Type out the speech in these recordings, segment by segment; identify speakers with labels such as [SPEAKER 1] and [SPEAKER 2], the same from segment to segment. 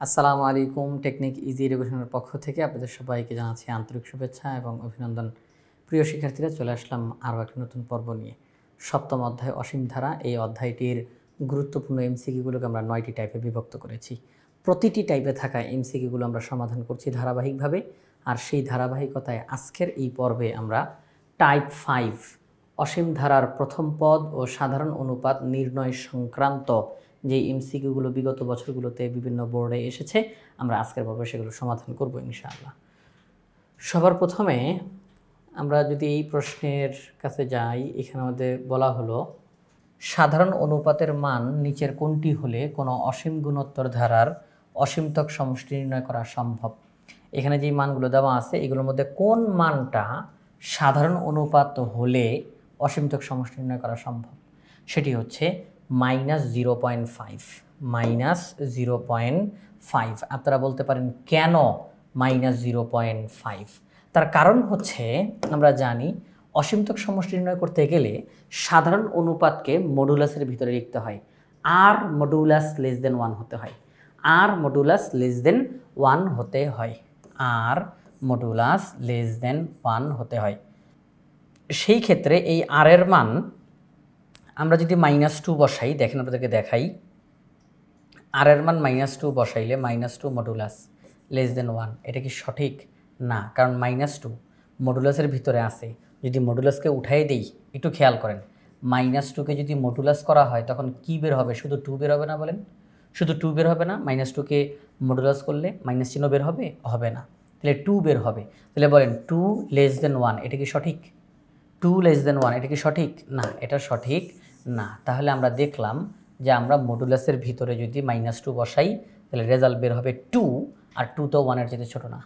[SPEAKER 1] আসসালামু আলাইকুম। Technique easy এডুকেশনের পক্ষ থেকে আপনাদের সবাইকে জানাচ্ছি আন্তরিক শুভেচ্ছা এবং অভিনন্দন। প্রিয় শিক্ষার্থীরা, চলে আসলাম আরও একটা নতুন পর্ব নিয়ে। সপ্তম অধ্যায় অসীম ধারা। এই অধ্যায়টির গুরুত্বপূর্ণ এমসিকিউগুলোকে আমরা 9টি টাইপে বিভক্ত করেছি। প্রতিটি টাইপে থাকা এমসিকিউগুলো আমরা সমাধান করছি ধারাবাহিকভাবে। আর সেই ধারাবাহিকতায় আজকের এই পর্বে আমরা টাইপ 5 অসীম ধারার প্রথম পদ ও সাধারণ অনুপাত নির্ণয় সংক্রান্ত যে এমসিকিউগুলো বিগত বছরগুলোতে বিভিন্ন বোর্ডে এসেছে, আমরা আজকের পর্বে সেগুলো সমাধান করব ইনশাআল্লাহ। সবার প্রথমে আমরা যদি এই প্রশ্নের কাছে যাই, এখানে আমাদের বলা হলো সাধারণ অনুপাতের মান নিচের কোনটি হলে কোনো অসীম গুণোত্তর ধারার অসীমতক সমষ্টি নির্ণয় করা সম্ভব। এখানে যে মানগুলো দেওয়া আছে এগুলোর মধ্যে কোন মানটা সাধারণ অনুপাত হলে অসীমতক সমষ্টি নির্ণয় করা সম্ভব, সেটি হচ্ছে -0.5। -0.5। আপনারা বলতে পারেন কেন -0.5? তার কারণ হচ্ছে আমরা জানি অসীমতক সমষ্টি নির্ণয় করতে গেলে সাধারণ অনুপাতকে মডুলাসের ভিতরে লিখতে হয়, আর মডুলাস লেস দেন 1 হতে হয়। আর মডুলাস লেস দেন 1 হতে হয়। আর মডুলাস লেস দেন 1 হতে হয়। সেই ক্ষেত্রে এই আর এর মান আমরা যদি -2 বসাই, দেখেন আপনাদেরকে দেখাই, আর এর মান -2 বসাইলে -2 মডুলাস লেস দেন 1, এটা কি সঠিক? না, কারণ -2 মডুলাসের ভিতরে আছে। যদি মডুলাসকে উঠাই দেই, একটু খেয়াল করেন, -2কে যদি মডুলাস করা হয় তখন কি বের হবে? শুধু 2 বের হবে না? বলেন, শুধু 2 বের হবে না? -2কে মডুলাস করলে মাইনাস চিহ্ন বের হবে? হবে না, তাহলে 2 বের হবে। তাহলে বলেন 2 লেস দেন 1, এটা কি সঠিক? 2 লেস দেন 1, এটা কি সঠিক? না, এটা সঠিক না। তাহলে আমরা দেখলাম যে আমরা মডুলাসের ভিতরে যদি -2 বসাই তাহলে রেজাল্ট বের হবে 2, আর 2 তো 1-এর চেয়ে ছোট না।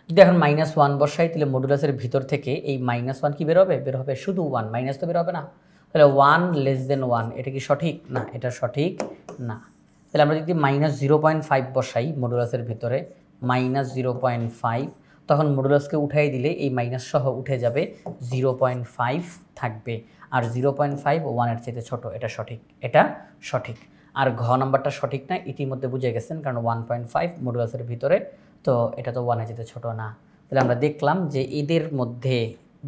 [SPEAKER 1] যদি এখন -1 বসাই তাহলে মডুলাসের ভিতর থেকে এই -1 কি বের হবে? বের হবে শুধু 1, মাইনাস তো বের হবে না। তাহলে 1 লেস দেন 1, এটা কি সঠিক? না, এটা সঠিক না। তাহলে আমরা যদি -0.5 বসাই মডুলাসের ভিতরে, -0.5, তখন মডুলাসকে উঠাই দিলে এই মাইনাস সহ উঠে যাবে, 0.5 থাকবে। আর 0.5 1-এর চেয়ে ছোট, এটা সঠিক, এটা সঠিক। আর ঘ নাম্বারটা সঠিক না, ইতিমধ্যে বুঝে গেছেন, কারণ 1.5 মডুলাসের ভিতরে, তো এটা তো 1-এর চেয়ে ছোট না। তাহলে আমরা দেখলাম যে এদের মধ্যে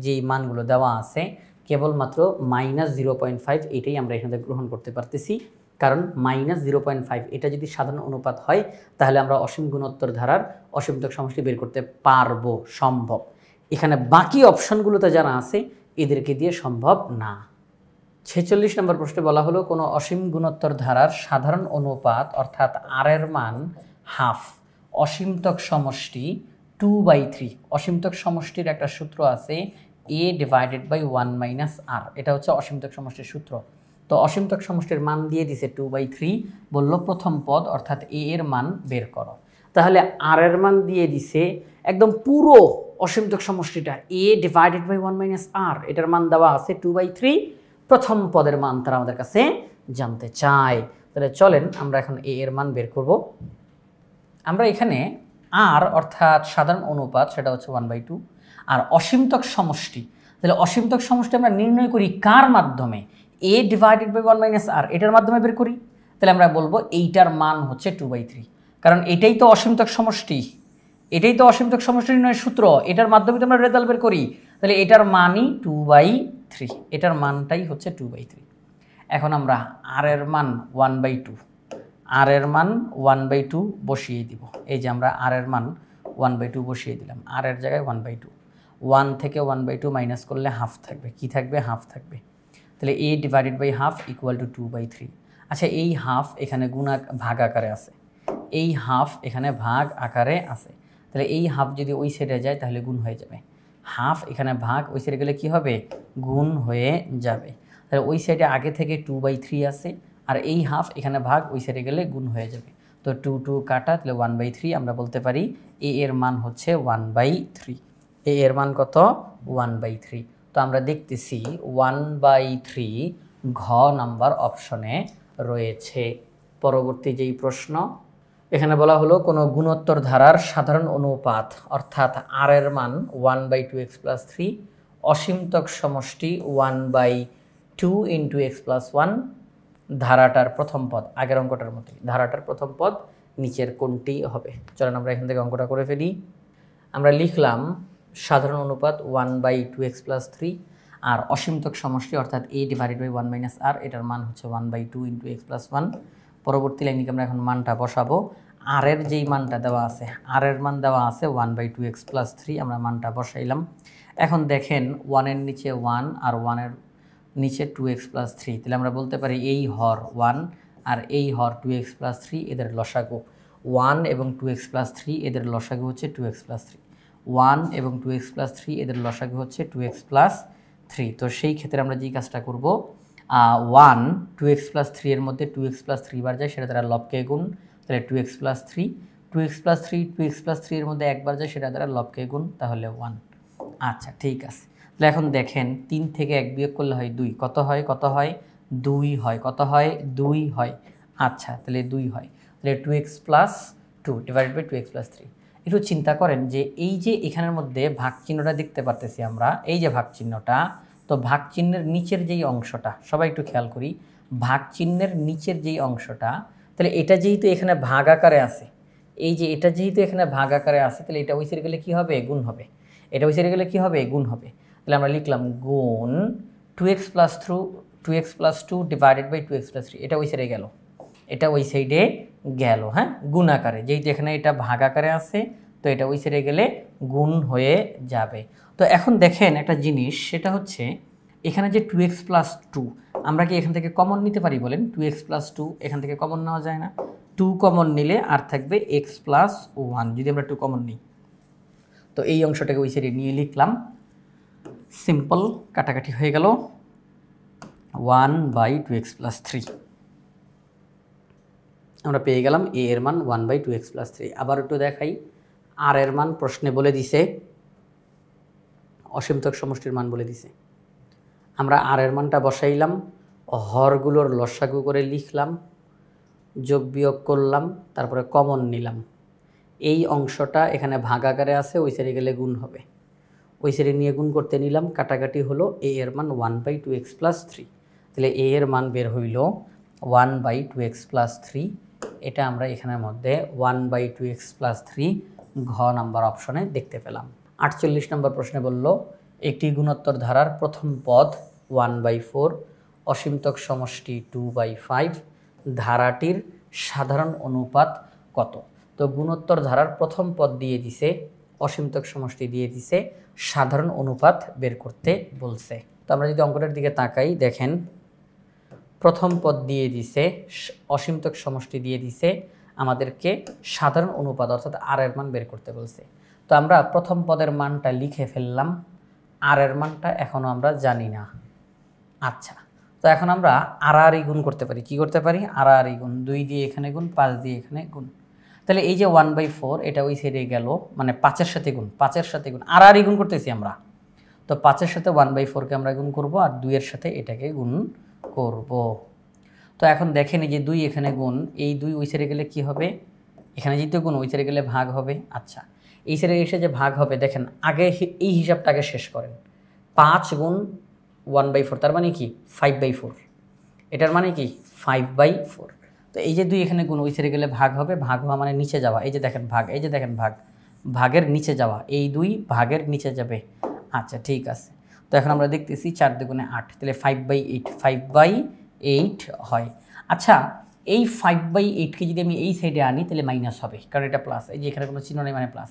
[SPEAKER 1] যেই মানগুলো দেওয়া আছে কেবলমাত্র -0.5 এটাই আমরা এখানে গ্রহণ করতে পারতেছি, কারণ -0.5 এটা যদি সাধারণ অনুপাত হয় তাহলে আমরা অসীম গুণোত্তর ধারার অসীমতক সমষ্টি বের করতে পারবো, সম্ভব। এখানে বাকি অপশনগুলোতে যারা আছে এদেরকে দিয়ে সম্ভব না। 46 নম্বর প্রশ্নে বলা হলো কোনো অসীম গুণোত্তর ধারার সাধারণ অনুপাত অর্থাৎ আর এর মান হাফ অসীমতক সমষ্টি 2/3। অসীমতক সমষ্টির একটা সূত্র আছে, a/1 - r, এটা হচ্ছে অসীমতক সমষ্টির সূত্র। তো অসীমতক সমষ্টির মান দিয়ে দিছে 2/3, বলল প্রথম পদ অর্থাৎ a এর মান বের করো। তাহলে আর এর মান দিয়ে দিছে, একদম পুরো অসীমতক সমষ্টিটা a/1 - r, এটার মান দেওয়া আছে 2/3। প্রথম পদের মান তারা আমাদের কাছে জানতে চায়। তাহলে চলেন আমরা এখন a এর মান বের করব। আমরা এখানে আর অর্থাৎ সাধারণ অনুপাত, সেটা হচ্ছে 1/2, আর অসীমতক সমষ্টি, তাহলে অসীমতক সমষ্টি আমরা নির্ণয় করি কার মাধ্যমে? a/1 - r, এটার মাধ্যমে বের করি। তাহলে আমরা বলবো এইটার মান হচ্ছে 2/3, কারণ এটাই তো অসীমতক সমষ্টি, এটাই তো অসীমতক সমষ্টি নির্ণয়ের সূত্র, এটার মাধ্যমে তো আমরা রেজাল্ট বের করি। তাহলে এটার মানই 2/3, এটার মানটাই হচ্ছে 2/3। এখন আমরা আর এর মান 1/2, আর এর মান 1/2 বসিয়ে দিব। এই যে আমরা আর এর মান 1/2 বসিয়ে দিলাম, আর এর জায়গায় 1/2, 1 থেকে 1/2 মাইনাস করলে হাফ থাকবে, কি থাকবে? হাফ থাকবে। তাহলে a/1/2 = 2/3। আচ্ছা, এই হাফ এখানে ভাগ আকারে আছে, এই হাফ এখানে ভাগ আকারে আছে, তাহলে এই হাফ যদি ওই সাইডে যায় তাহলে গুণ হয়ে যাবে। হাফ এখানে ভাগ, ওই সাইডে গেলে কি হবে? গুণ হয়ে যাবে। তাহলে ওই সাইডে আগে থেকে 2/3 আছে, আর এই হাফ এখানে ভাগ, ওই সাইডে গেলে গুণ হয়ে যাবে। তো 2 2 কাটা, তাহলে 1/3। আমরা বলতে পারি a এর মান হচ্ছে 1/3। a এর মান কত? 1/3। তো আমরা দেখতেছি 1/3 ঘ নাম্বার অপশনে রয়েছে। পরবর্তী যেই প্রশ্ন, এখানে বলা হলো কোনো গুণোত্তর ধারার সাধারণ অনুপাত অর্থাৎ আর এর মান 1/2x + 3, অসীমতক সমষ্টি 1/2 × x + 1, ধারাটার প্রথম পদ, আগের অঙ্কটার মতোই, ধারাটার প্রথম পদ নিচের কোনটি হবে। চলেন আমরা এখান থেকে অঙ্কটা করে ফেলি। আমরা লিখলাম সাধারণ অনুপাত 1/2x+3 আর অসীমতক সমষ্টি অর্থাৎ a/1 - r, এটার মান হচ্ছে 1/2 × x+1। পরবর্তী লাইনে আমরা এখন মানটা বসাবো। আর এর যেই মানটা দেওয়া আছে, আর এর মান দেওয়া আছে 1/2x+3, আমরা মানটা বসাইলাম। এখন দেখেন 1 এর নিচে 1 আর 1 এর নিচে 2x+3, তাহলে আমরা বলতে পারি এই হর 1 আর এই হর 2x+3 এদের লসাগু। 1 এবং 2x+3 এদের লসাগু হচ্ছে 2x+3, 1 এবং 2x+3 এদের লসাগু হচ্ছে 2x+3। তো সেই ক্ষেত্রে আমরা যেই কাজটা করব, 1 2x+3 এর মধ্যে 2x+3 বার যায়, সেটা দ্বারা লবকে গুণ, তাহলে 2x+3, 2x+3 2x+3 এর মধ্যে একবার যায়, সেটা দ্বারা লবকে গুণ, তাহলে 1। আচ্ছা ঠিক আছে। তাহলে এখন দেখেন 3 থেকে 1 বিয়োগ করলে হয় 2, কত হয় 2 হয়, কত হয় 2 হয়। আচ্ছা তাহলে 2 হয়, তাহলে 2x+2 / 2x+3। একটু চিন্তা করেন যে এই যে এখানের মধ্যে ভাগ চিহ্নটা দেখতে পারতেছি আমরা, এই যে ভাগ চিহ্নটা, তো ভাগ চিহ্নের নিচের যেই অংশটা, সবাই একটু খেয়াল করি, ভাগ চিহ্নের নিচের যেই অংশটা, তাহলে এটা যেহেতু এখানে ভাগ আকারে আছে, এই যে এটা যেহেতু এখানে ভাগ আকারে আছে, তাহলে এটা ওই সাইডে গেলে কী হবে, গুণ হবে। এটা ওই সাইডে গেলে কী হবে, গুণ হবে। তাহলে আমরা লিখলাম গুণ 2x+2 / 2x+3, এটা ওই সাইডে গেল, এটা ওই সাইডে গেল, হ্যাঁ, গুণ আকারে। যেহেতু এখানে এটা ভাগ আকারে আছে, তো এটা ওই সাইডে গেলে গুণ হয়ে যাবে। তো এখন দেখেন একটা জিনিস, সেটা হচ্ছে এখানে যে 2x+2, আমরা কি এখান থেকে কমন নিতে পারি বলেন? 2x+2 এখান থেকে কমন নেওয়া যায় না? 2 কমন নিলে আর থাকবে x+1, যদি আমরা 2 কমন নিই। তো এই অংশটাকে ওই সাইডে নিয়ে লিখলাম, সিম্পল কাটাকাটি হয়ে গেল, 1/2x+3। আমরা পেয়ে গেলাম a এর মান 1/2x+3। আবার একটু দেখাই, আর এর মান প্রশ্নে বলে দিছে, অসীমতক সমষ্টির মান বলে দিছে। আমরা আর এর মানটা বসাইলাম, হরগুলোর লসাগু করে লিখলাম, যোগ বিয়োগ করলাম, তারপরে কমন নিলাম। এই অংশটা এখানে ভাগ আকারে আছে, ওই সাইডে গেলে গুণ হবে, ওই সাইডে নিয়ে গুণ করতে নিলাম, কাটাকাটি হলো, a এর মান 1/2x+3। তাহলে a এর মান বের হইল 1/2x+3। এটা আমরা এখানের মধ্যে 1/2x+3 ঘ নাম্বার অপশনে দেখতে পেলাম। 48 নম্বর প্রশ্নে বলল, একটি গুণোত্তর ধারার প্রথম পদ 1/4, অসীমতক সমষ্টি 2/5, ধারাটির সাধারণ অনুপাত কত? তো গুণোত্তর ধারার প্রথম পদ দিয়ে দিছে, অসীমতক সমষ্টি দিয়ে দিছে, সাধারণ অনুপাত বের করতে বলছে। তো আমরা যদি অঙ্কটার দিকে তাকাই, দেখেন প্রথম পদ দিয়ে দিছে, অসীমতক সমষ্টি দিয়ে দিছে, আমাদেরকে সাধারণ অনুপাত অর্থাৎ আর এর মান বের করতে বলছে। তো আমরা প্রথম পদের মানটা লিখে ফেললাম, আর এর মানটা এখনও আমরা জানি না। আচ্ছা, তো এখন আমরা আর গুণ করতে পারি। কি করতে পারি? আর গুণ, 2 দিয়ে এখানে গুণ, 5 দিয়ে এখানে গুণ। তাহলে এই যে 1/4, এটা ওই সাইডে গেল, মানে 5-এর সাথে গুণ, 5-এর সাথে গুণ, আর গুণ করতেছি আমরা। তো 5-এর সাথে 1/4কে আমরা গুণ করব, আর 2-এর সাথে এটাকে গুণ করব। তো এখন দেখেন এই যে 2 এখানে গুণ, এই 2 ওই সাইডে গেলে কি হবে? এখানে যেহেতু গুণ, ওই সাইডে গেলে ভাগ হবে। আচ্ছা, এই সাইডে এসে যে ভাগ হবে, দেখেন আগে এই হিসাবটাকে শেষ করেন। 5 গুণ 1/4, তার মানে কি 5/4, এটার মানে কি 5/4। তো এই যে 2 এখানে গুণ, ওই সাইডে গেলে ভাগ হবে, ভাগ হওয়া মানে নিচে যাওয়া। এই যে দেখেন ভাগ, এই যে দেখেন ভাগ, ভাগের নিচে যাওয়া, এই 2 ভাগের নিচে যাবে। আচ্ছা ঠিক আছে। তো এখন আমরা দেখতেছি 4 দুগুণে 8, তাহলে 5/8, 5/8 হয়। আচ্ছা, এই 5/8কে যদি আমি এই সাইডে আনি, তাহলে মাইনাস হবে, কারণ এটা প্লাস, এই যে এখানে কোনো চিহ্ন নেই মানে প্লাস।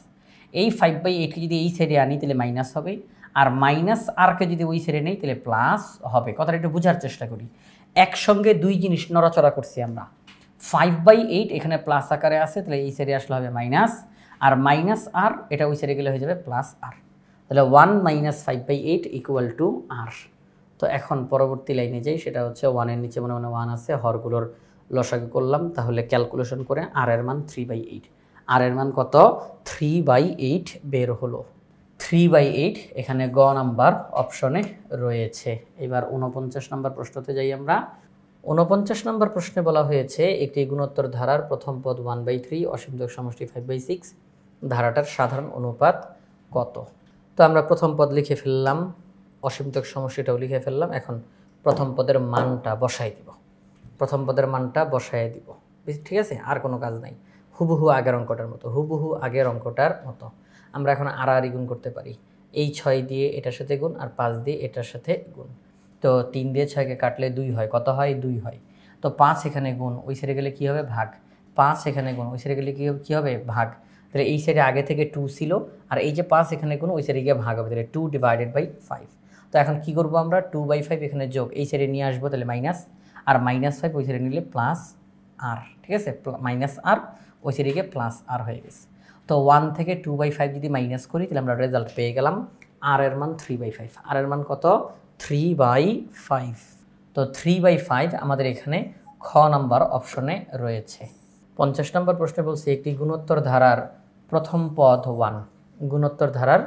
[SPEAKER 1] এই 5/8কে যদি এই সাইডে আনি, তাহলে মাইনাস হবে, আর মাইনাস আরকে যদি ওই সাইডে নেই, তাহলে প্লাস হবে। কথাটা একটু বোঝার চেষ্টা করি। একসঙ্গে 2 জিনিস নড়াচড়া করছি আমরা। 5/8 এখানে প্লাস আকারে আছে, তাহলে এই সাইডে আসলে হবে মাইনাস, আর মাইনাস আর এটা ওই সাইডে গেলে হয়ে যাবে প্লাস আর। তাহলে 1 - 5/8 = r। তো এখন পরবর্তী লাইনে যাই, সেটা হচ্ছে 1 এর নিচে মনে 1 আছে, হরগুলোর লসাগু করলাম, তাহলে ক্যালকুলেশন করে আর এর মান 3/8। আর এর মান কত? 3/8 বের হলো। 3/8 এখানে গ নাম্বার অপশনে রয়েছে। এবার 49 নম্বর প্রশ্নতে যাই আমরা। 49 নম্বর প্রশ্নে বলা হয়েছে, একটি গুণোত্তর ধারার প্রথম পদ 1/3, অসীমতক সমষ্টি 5/6, ধারাটার সাধারণ অনুপাত কত? তো আমরা প্রথম পদ লিখে ফেললাম, অসীমতক সমষ্টিটাও লিখে ফেললাম। এখন প্রথম পদের মানটা বসাই দিব, প্রথম পদের মানটা বসাই দিব, ঠিক আছে, আর কোনো কাজ নাই। হুবহু আগের অঙ্কটার মতো, হুবহু আগের অঙ্কটার মতো। আমরা এখন আড়াআড়ি গুণ করতে পারি। এই 6 দিয়ে এটার সাথে গুণ আর 5 দিয়ে এটার সাথে গুণ। তো 3 দিয়ে 6কে কাটলে 2 হয়, কত হয়? 2 হয়। তো 5 এখানে গুণ, ওই সাইডে গেলে কী হবে? ভাগ। 5 এখানে গুণ, ওই সাইডে গেলে কী হবে? ভাগ। তাহলে এই সাইডে আগে থেকে 2 ছিল, আর এই যে 5 এখানে গুণ, ওই সাইডে গিয়ে ভাগ হবে, তাহলে 2/5। তো এখন কি করব আমরা? 2/5 এখানে যোগ, এই সাইডে নিয়ে আসবো, তাহলে মাইনাস, আর -5 ওই সাইডে নিলে প্লাস আর, ঠিক আছে? মাইনাস আর, ওই সাইডে গিয়ে প্লাস আর হয়ে গেছে। তো 1 থেকে 2/5 যদি মাইনাস করি, তাহলে আমরা রেজাল্ট পেয়ে গেলাম আর এর মান 3/5। আর এর মান কত? 3/5। তো 3/5 আমাদের এখানে খ নাম্বার অপশনে রয়েছে। 50 নম্বর প্রশ্নে বলছে একটি গুণোত্তর ধারার প্রথম পদ 1, গুণোত্তর ধারার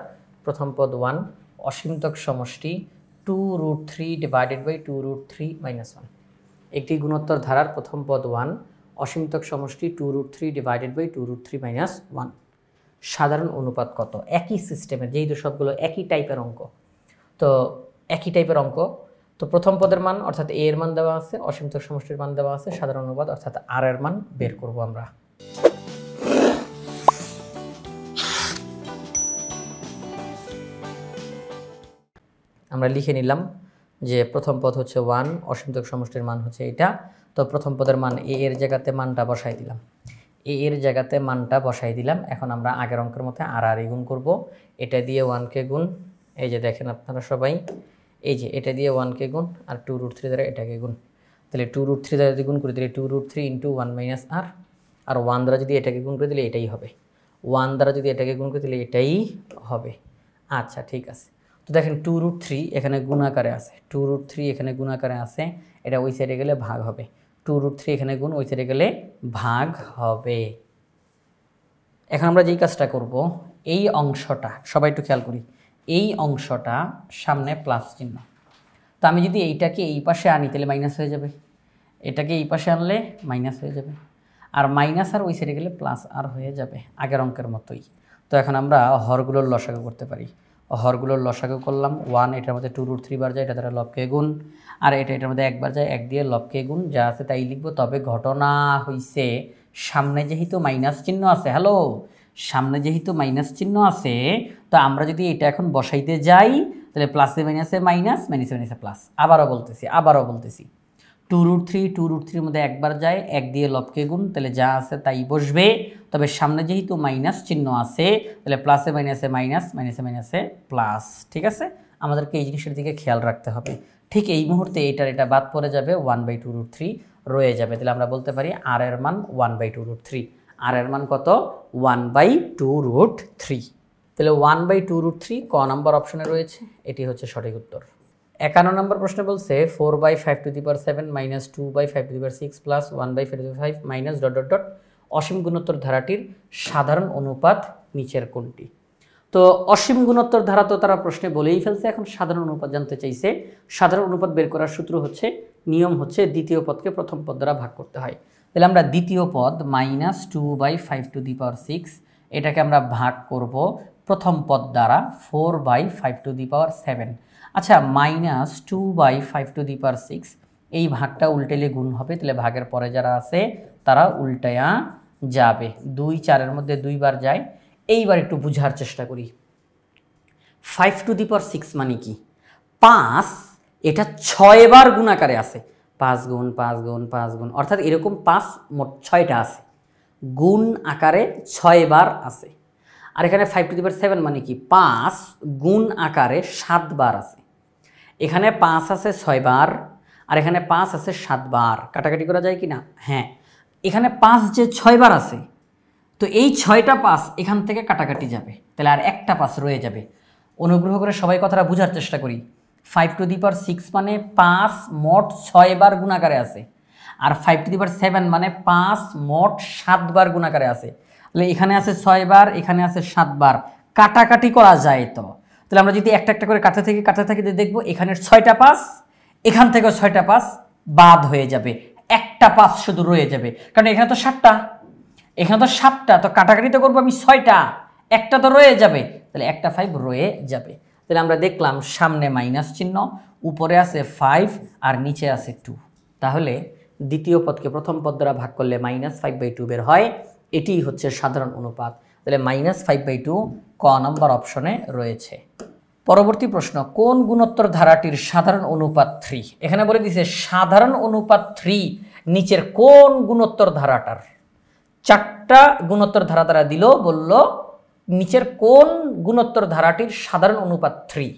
[SPEAKER 1] প্রথম পদ 1, অসীমতক সমষ্টি 2√3/2√3 - 1। একটি গুণোত্তর ধারার প্রথম পদ 1, অসীমতক সমষ্টি 2√3/2√3 - 1। সাধারণ অনুপাত কত? একই সিস্টেমের, যেহেতু সবগুলো একই টাইপের অঙ্ক, তো একই টাইপের অঙ্ক। তো প্রথম পদের মান অর্থাৎ এ এর মান দেওয়া আছে, অসীমতক সমষ্টির মান দেওয়া আছে, সাধারণ অনুপাত অর্থাৎ আর এর মান বের করব আমরা। আমরা লিখে নিলাম যে প্রথম পদ হচ্ছে 1, অসীমতক সমষ্টির মান হচ্ছে এটা। তো প্রথম পদের মান এ এর জায়গাতে মানটা বসাই দিলাম, এ এর জায়গাতে মানটা বসাই দিলাম। এখন আমরা আগের অঙ্কের মধ্যে আর গুণ করব। এটা দিয়ে 1কে গুণ, এই যে দেখেন আপনারা সবাই, এই যে এটা দিয়ে 1কে গুণ, আর 2√3 দ্বারা এটাকে গুণ। তাহলে 2√3 দ্বারা যদি গুণ করি, তাহলে 2√3 × 1 - আর, আর 1 দ্বারা যদি এটাকে গুণ করে দিলে এটাই হবে। 1 দ্বারা যদি এটাকে গুণ করে দিলে এটাই হবে। আচ্ছা, ঠিক আছে। তো দেখেন 2√3 এখানে গুণ আকারে আছে, 2√3 এখানে গুণ আকারে আছে, এটা ওই সাইডে গেলে ভাগ হবে। 2√3 এখানে গুণ, ওই সাইডে গেলে ভাগ হবে। এখন আমরা যেই কাজটা করব, এই অংশটা সবাই একটু খেয়াল করি, এই অংশটা সামনে প্লাস চিহ্ন। তো আমি যদি এইটাকে এই পাশে আনি, তাহলে মাইনাস হয়ে যাবে। এটাকে এই পাশে আনলে মাইনাস হয়ে যাবে, আর মাইনাস আর ওই সাইডে গেলে প্লাস আর হয়ে যাবে, আগের অঙ্কের মতোই। তো এখন আমরা হরগুলোর লসাগু করতে পারি। হরগুলোর লসাগু করলাম, 1 এটার মধ্যে 2√3 বার যায়, এটা দ্বারা লবকে গুণ, আর এটার মধ্যে একবার যায়, 1 দিয়ে লবকে গুণ, যা আছে তাই লিখবো। তবে ঘটনা হইছে সামনে যেহেতু মাইনাস চিহ্ন আছে, হ্যালো, সামনে যেহেতু মাইনাস চিহ্ন আছে, তো আমরা যদি এটা এখন বসাইতে যাই, তাহলে প্লাসে মাইনাসে মাইনাস, মাইনাসে মাইনাসে প্লাস। আবারও বলতেছি 2√3 মধ্যে একবার যায়, 1 দিয়ে লবকে গুণ, তাহলে যা আছে তাই বসবে। তবে সামনে যেহেতু মাইনাস চিহ্ন আছে, তাহলে প্লাসে মাইনাসে মাইনাস, মাইনাসে মাইনাসে প্লাস। ঠিক আছে, আমাদেরকে এই জিনিসের দিকে খেয়াল রাখতে হবে। ঠিক এই মুহূর্তে এটা বাদ পড়ে যাবে, 1/2√3 রয়ে যাবে। তাহলে আমরা বলতে পারি আর এর মান 1/2√3। আর এর মান কত? 1/2√3। তাহলে 1/2√3 ক নাম্বার অপশনে রয়েছে, এটি হচ্ছে সঠিক উত্তর। 51 নম্বর প্রশ্ন বলছে 4/5⁷ - 2/5⁶ প্লাস 1/5 মাইনাস ... অসীম গুণোত্তর ধারাটির সাধারণ অনুপাত নিচের কোনটি? তো অসীম গুণোত্তর ধারা তো তারা প্রশ্নে বলেই ফেলছে, এখন সাধারণ অনুপাত জানতে চাইছে। সাধারণ অনুপাত বের করার সূত্র হচ্ছে, নিয়ম হচ্ছে দ্বিতীয় পদকে প্রথম পদ দ্বারা ভাগ করতে হয়। তাহলে আমরা দ্বিতীয় পদ -2/5⁶ এটাকে আমরা ভাগ করব প্রথম পদ দ্বারা 4/5⁷। আচ্ছা, -2/5⁶ এই ভাগটা উল্টেলে গুণ হবে, তাহলে ভাগের পরে যারা আছে তারা উল্টায়া যাবে। 2 4-এর মধ্যে 2 বার যায়। এইবার একটু বুঝার চেষ্টা করি, 5⁶ মানে কি? 5 এটা 6 বার গুণ আকারে আছে, 5 গুণ 5 গুণ 5 গুণ, অর্থাৎ এরকম 5 মোট 6টা আছে, গুণ আকারে 6 বার আছে। আর এখানে 5⁷ মানে কি? 5 গুণ আকারে 7 বার আছে। এখানে 5 আছে 6 বার, আর এখানে 5 আছে 7 বার। কাটাকাটি করা যায় কি না? হ্যাঁ, এখানে 5 যে 6 বার আছে, তো এই 6টা 5 এখান থেকে কাটাকাটি যাবে, তাহলে আর একটা 5 রয়ে যাবে। অনুগ্রহ করে সবাই কথাটা বোঝার চেষ্টা করি। 5⁶ মানে 5 মোট 6 বার গুণাকারে আছে, আর 5⁷ মানে 5 মোট 7 বার গুণাকারে আছে। তাহলে এখানে আছে 6 বার, এখানে আছে 7 বার, কাটাকাটি করা যায়। তো তাহলে আমরা যদি একটা একটা করে কাটতে থাকি দেখবো এখানের 6টা 5, এখান থেকেও 6টা 5 বাদ হয়ে যাবে, একটা 5 শুধু রয়ে যাবে, কারণ এখানে তো 7টা, এখানে তো 7টা, তো কাটাকাটি তো করবো আমি 6টা, একটা তো রয়ে যাবে, তাহলে একটা 5 রয়ে যাবে। তাহলে আমরা দেখলাম সামনে মাইনাস চিহ্ন, উপরে আছে 5 আর নিচে আছে 2। তাহলে দ্বিতীয় পদকে প্রথম পদ দ্বারা ভাগ করলে -5/2 বের হয়, এটি হচ্ছে সাধারণ অনুপাত। তাহলে -5/2 ক নাম্বার অপশনে রয়েছে। পরবর্তী প্রশ্ন, কোন গুণোত্তর ধারাটির সাধারণ অনুপাত 3? এখানে বলে দিয়েছে সাধারণ অনুপাত 3 নিচের কোন গুণোত্তর ধারাটার। 4টা গুণোত্তর ধারা তারা দিল, বলল নিচের কোন গুণোত্তর ধারাটির সাধারণ অনুপাত 3।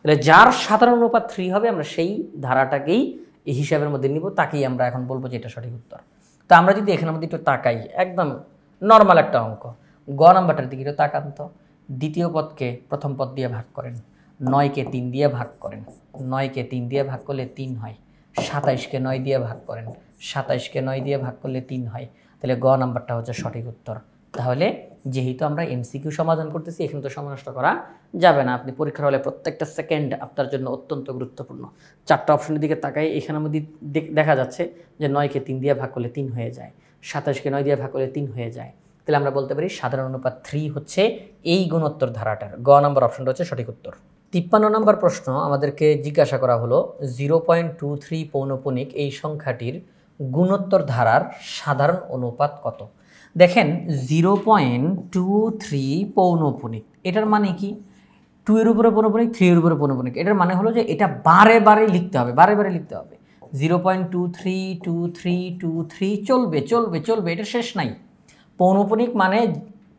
[SPEAKER 1] তাহলে যার সাধারণ অনুপাত 3 হবে আমরা সেই ধারাটাকেই এই হিসাবের মধ্যে নিব, তাকেই আমরা এখন বলবো যে এটা সঠিক উত্তর। তো আমরা যদি এখানের মধ্যে একটু তাকাই, একদম নর্মাল একটা অঙ্ক, গ নাম্বারটার দিকে একটু তাকান তো। দ্বিতীয় পদকে প্রথম পদ দিয়ে ভাগ করেন, 9কে 3 দিয়ে ভাগ করেন, 9কে 3 দিয়ে ভাগ করলে 3 হয়। 27কে 9 দিয়ে ভাগ করেন, 27কে 9 দিয়ে ভাগ করলে 3 হয়। তাহলে গ নাম্বারটা হচ্ছে সঠিক উত্তর। তাহলে যেহেতু আমরা এমসিকিউ সমাধান করতেছি, এখানে তো সময় নষ্ট করা যাবে না। আপনি পরীক্ষার হলে প্রত্যেকটা সেকেন্ড আপনার জন্য অত্যন্ত গুরুত্বপূর্ণ। 4টা অপশনের দিকে তাকাই, এখানের মধ্যে দেখা যাচ্ছে যে 9কে 3 দিয়ে ভাগ করলে 3 হয়ে যায়, 27কে 9 দিয়ে ভাগ করলে 3 হয়ে যায়। তাহলে আমরা বলতে পারি সাধারণ অনুপাত 3 হচ্ছে এই গুণোত্তর ধারাটার। গ নম্বর অপশনটা হচ্ছে সঠিক উত্তর। 53 নম্বর প্রশ্ন আমাদেরকে জিজ্ঞাসা করা হলো 0.23 পৌনপুনিক এই সংখ্যাটির গুণোত্তর ধারার সাধারণ অনুপাত কত। দেখেন 0.23 পৌনপুনিক, এটার মানে কি 2 এর উপরে পৌনপুনিক, 3 এর উপরে পৌনপুনিক। এটার মানে হলো যে এটা বারে বারে লিখতে হবে, বারে বারে লিখতে হবে। 0.232323 চলবে চলবে চলবে, এটা শেষ নাই। পৌনপুনিক মানে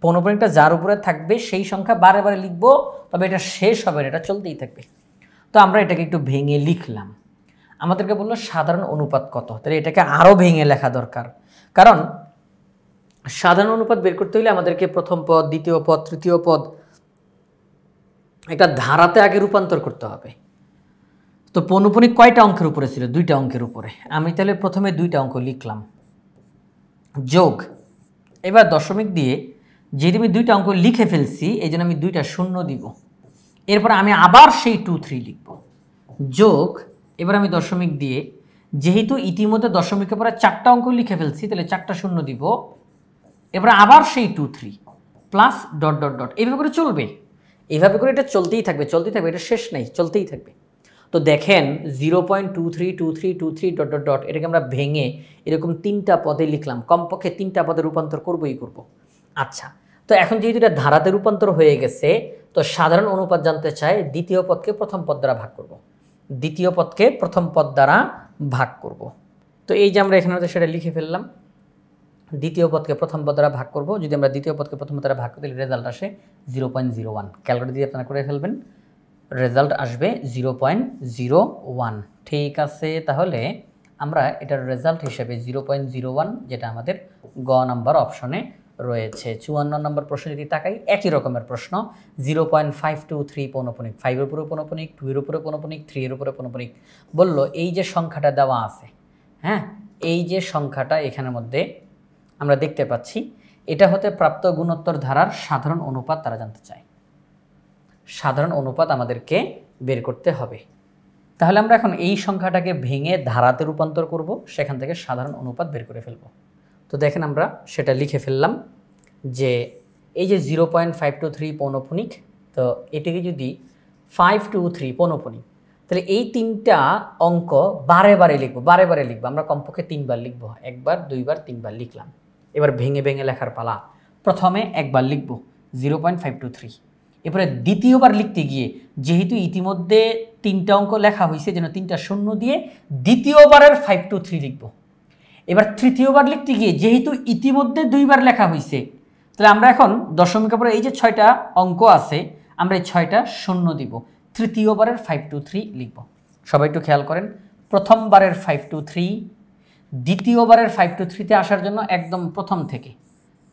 [SPEAKER 1] পৌনপুনিকটা যার উপরে থাকবে সেই সংখ্যা বারে বারে লিখবো, তবে এটা শেষ হবে না, এটা চলতেই থাকবে। তো আমরা এটাকে একটু ভেঙে লিখলাম। আমাদেরকে বললো সাধারণ অনুপাত কত, তাহলে এটাকে আরও ভেঙে লেখা দরকার। কারণ সাধারণ অনুপাত বের করতে হলে আমাদেরকে প্রথম পদ, দ্বিতীয় পদ, তৃতীয় পদ একটা ধারাতে আগে রূপান্তর করতে হবে। তো পৌনপুনিক কয়টা অঙ্কের উপরে ছিল? 2টা অঙ্কের উপরে। আমি তাহলে প্রথমে 2টা অঙ্ক লিখলাম, যোগ, এবার দশমিক দিয়ে, যেহেতু আমি 2টা অঙ্ক লিখে ফেলছি এই জন্য আমি 2টা শূন্য দিব। এরপর আমি আবার সেই 2 3 লিখব, যোগ, এবার আমি দশমিক দিয়ে, যেহেতু ইতিমধ্যে দশমিকের পরে 4টা অঙ্ক লিখে ফেলছি তাহলে 4টা শূন্য দিব। এবার আবার সেই 2 3 প্লাস ডট ডট ডট, এইভাবে করে চলবে। এইভাবে করে এটা চলতেই থাকবে চলতেই থাকবে, এটা শেষ নেই, চলতেই থাকবে। তো দেখেন 0.232323 ডট ডট ডট, এটাকে আমরা ভেঙে এরকম 3টা পদে লিখলাম। কমপক্ষে 3টা পদে রূপান্তর করবই করব। আচ্ছা, তো এখন যেহেতু এটা ধারাতে রূপান্তর হয়ে গেছে, তো সাধারণ অনুপাত জানতে চাই, দ্বিতীয় পদকে প্রথম পদ দ্বারা ভাগ করব। দ্বিতীয় পদকে প্রথম পদ দ্বারা ভাগ করব। তো এই যে আমরা এখানে সেটা লিখে ফেললাম, দ্বিতীয় পদকে প্রথম পদ দ্বারা ভাগ করব। যদি আমরা দ্বিতীয় পদকে প্রথম পদ দ্বারা ভাগ করি রেজাল্ট আসে 0.01। ক্যালকুলেটর দিয়ে আপনারা করে ফেলবেন, রেজাল্ট আসবে 0.01। ঠিক আছে, তাহলে আমরা এটার রেজাল্ট হিসেবে 0.01, যেটা আমাদের গ নাম্বার অপশনে রয়েছে। 54 নম্বর প্রশ্ন যদি তাকাই, একই রকমের প্রশ্ন। 0.523 পৌনপুনিক, 5 এর উপরে পৌনপুনিক, 2 এর উপরে পৌনপুনিক, 3 এর উপরে পৌনপুনিক। বলল এই যে সংখ্যাটা দেওয়া আছে, হ্যাঁ, এই যে সংখ্যাটা এখানের মধ্যে আমরা দেখতে পাচ্ছি, এটা হতে প্রাপ্ত গুণোত্তর ধারার সাধারণ অনুপাত তারা জানতে চায়। সাধারণ অনুপাত আমাদেরকে বের করতে হবে। তাহলে আমরা এখন এই সংখ্যাটাকে ভেঙে ধারাতে রূপান্তর করব, সেখান থেকে সাধারণ অনুপাত বের করে ফেলব। তো দেখেন আমরা সেটা লিখে ফেললাম যে এই যে 0.523 পৌনপুনিক, তো এটিকে যদি 523 পৌনপুনিক, তাহলে এই 3টা অঙ্ক বারে বারে লিখবো, বারে বারে লিখবো। আমরা কমপক্ষে 3বার লিখবো, 1বার 2বার 3বার লিখলাম। এবার ভেঙে ভেঙে লেখার পালা। প্রথমে একবার লিখব 0.523, এরপরে দ্বিতীয়বার লিখতে গিয়ে যেহেতু ইতিমধ্যে 3টা অঙ্ক লেখা হয়েছে, যেন 3টা শূন্য দিয়ে দ্বিতীয়বারের 523 লিখব। এবার তৃতীয়বার লিখতে গিয়ে যেহেতু ইতিমধ্যে 2বার লেখা হয়েছে, তাহলে আমরা এখন দশমিকের পরে এই যে 6টা অঙ্ক আছে, আমরা এই 6টা শূন্য দিব, তৃতীয়বারের 523 লিখব। সবাই একটু খেয়াল করেন, প্রথমবারের 523, দ্বিতীয়বারের 523-তে আসার জন্য একদম প্রথম থেকে,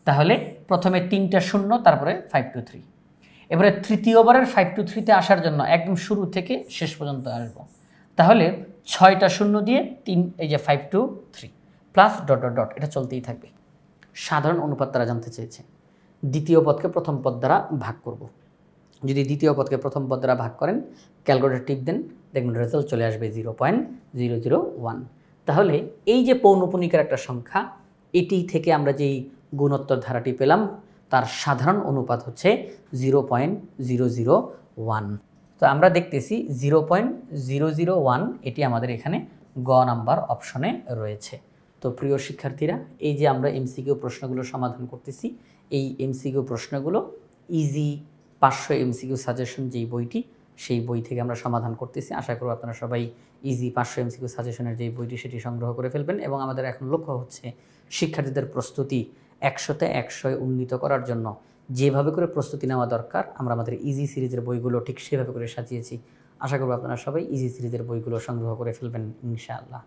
[SPEAKER 1] তাহলে প্রথমে 3টা শূন্য, তারপরে 523। এবারে তৃতীয়বারের 523-তে আসার জন্য একদম শুরু থেকে শেষ পর্যন্ত আসব, তাহলে 6টা শূন্য দিয়ে 3, এই যে 523 প্লাস ডট ডট ডট, এটা চলতেই থাকবে। সাধারণ অনুপাত তারা জানতে চেয়েছে। দ্বিতীয় পদকে প্রথম পদ দ্বারা ভাগ করব। যদি দ্বিতীয় পদকে প্রথম পদ দ্বারা ভাগ করেন, ক্যালকুলেটর টিপ দেন, দেখবেন রেজাল্ট চলে আসবে 0.001। তাহলে এই যে পৌনপুনিকের একটা সংখ্যা, এটি থেকে আমরা যেই গুণোত্তর ধারাটি পেলাম তার সাধারণ অনুপাত হচ্ছে 0.001। তো আমরা দেখতেছি 0.001, এটি আমাদের এখানে গ নাম্বার অপশনে রয়েছে। তো প্রিয় শিক্ষার্থীরা, এই যে আমরা এমসিকিউ প্রশ্নগুলো সমাধান করতেছি, এই এমসিকিউ প্রশ্নগুলো ইজি 500 এমসিকিউ সাজেশন যেই বইটি, সেই বই থেকে আমরা সমাধান করতেছি। আশা করব আপনারা সবাই ইজি 500 এমসিকিউ সাজেশনের যেই বইটি সেটি সংগ্রহ করে ফেলবেন। এবং আমাদের এখন লক্ষ্য হচ্ছে শিক্ষার্থীদের প্রস্তুতি 100তে 100 উন্নীত করার জন্য যেভাবে করে প্রস্তুতি নেওয়া দরকার, আমরা আমাদের ইজি সিরিজের বইগুলো ঠিক সেভাবে করে সাজিয়েছি। আশা করব আপনারা সবাই ইজি সিরিজের বইগুলো সংগ্রহ করে ফেলবেন ইনশাআল্লাহ।